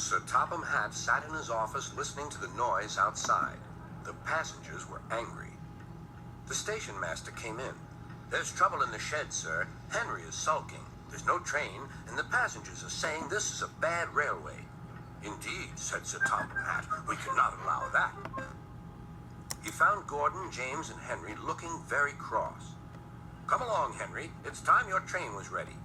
Sir Topham Hatt sat in his office listening to the noise outside. The passengers were angry. The station master came in. "There's trouble in the shed, sir. Henry is sulking. There's no train, and the passengers are saying this is a bad railway." "Indeed," said Sir Topham Hatt. "We cannot allow that." He found Gordon, James, and Henry looking very cross. "Come along, Henry. It's time your train was ready."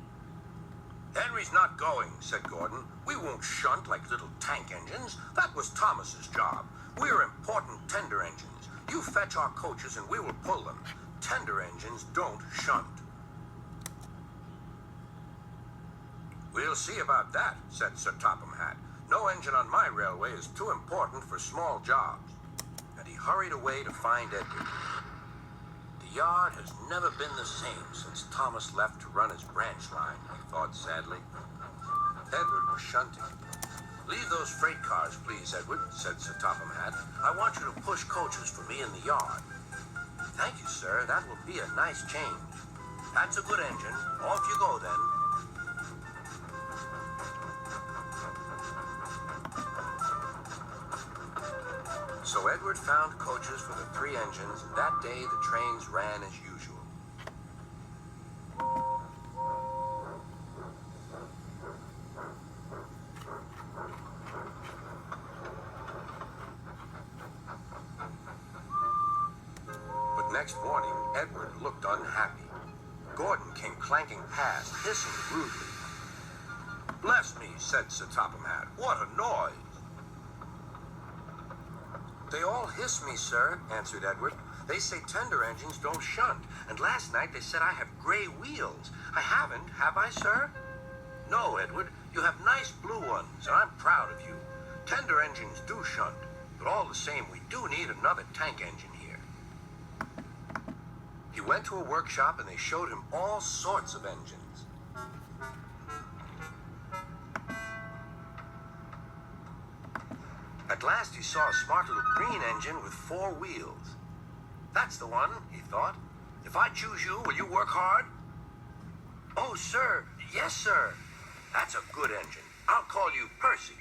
"Henry's not going," said Gordon. "We won't shunt like little tank engines. That was Thomas's job. We're important tender engines. You fetch our coaches and we will pull them. Tender engines don't shunt." "We'll see about that," said Sir Topham Hatt. "No engine on my railway is too important for small jobs." And he hurried away to find Edward. The yard has never been the same since Thomas left to run his branch line, he thought sadly. Edward was shunting. "Leave those freight cars, please, Edward," said Sir Topham Hatt. "I want you to push coaches for me in the yard." "Thank you, sir. That will be a nice change." "That's a good engine. Off you go, then." So Edward found coaches for the 3 engines, and that day the trains ran as usual. But next morning, Edward looked unhappy. Gordon came clanking past, hissing rudely. "Bless me," said Sir Topham Hatt. "What a noise!" "They all hiss me, sir," answered Edward. "They say tender engines don't shunt, and last night they said I have gray wheels. I haven't, have I, sir?" "No, Edward, you have nice blue ones, and I'm proud of you. Tender engines do shunt, but all the same, we do need another tank engine here." He went to a workshop, and they showed him all sorts of engines. At last he saw a smart little green engine with 4 wheels. "That's the one," he thought. "If I choose you, will you work hard?" "Oh, sir. Yes, sir." "That's a good engine. I'll call you Percy."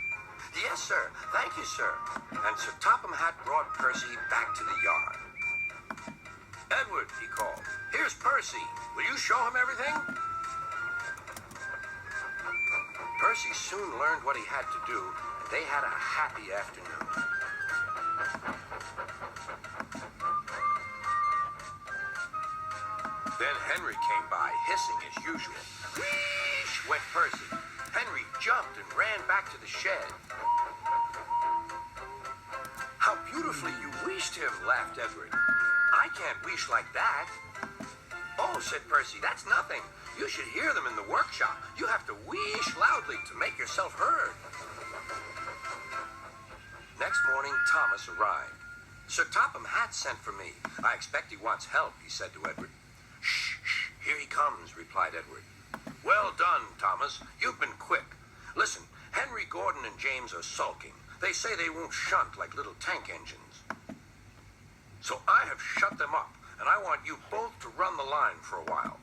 "Yes, sir. Thank you, sir." And Sir Topham Hatt brought Percy back to the yard. "Edward," he called, "here's Percy. Will you show him everything?" Percy soon learned what he had to do. They had a happy afternoon. Then Henry came by, hissing as usual. "Wheesh!" went Percy. Henry jumped and ran back to the shed. "How beautifully you wheeshed him," laughed Edward. "I can't wheesh like that." "Oh," said Percy, "that's nothing. You should hear them in the workshop. You have to wheesh loudly to make yourself heard." Next morning, Thomas arrived. "Sir Topham Hatt sent for me. I expect he wants help," he said to Edward. "Shh, shh, here he comes," replied Edward. "Well done, Thomas. You've been quick. Listen, Henry, Gordon, and James are sulking. They say they won't shunt like little tank engines. So I have shut them up, and I want you both to run the line for a while."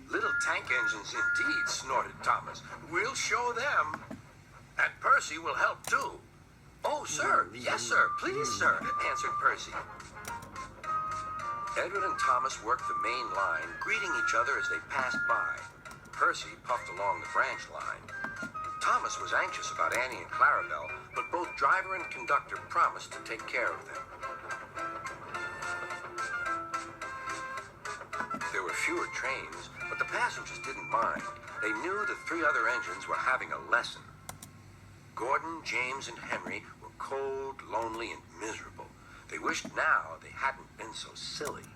"Little tank engines indeed," snorted Thomas. "We'll show them. And Percy will help too." "Oh, sir. Yes, sir. Please, sir," answered Percy. Edward and Thomas worked the main line, greeting each other as they passed by. Percy puffed along the branch line. Thomas was anxious about Annie and Clarabelle, but both driver and conductor promised to take care of them. There were fewer trains, but the passengers didn't mind. They knew the 3 other engines were having a lesson. Gordon, James, and Henry were cold, lonely, and miserable. They wished now they hadn't been so silly.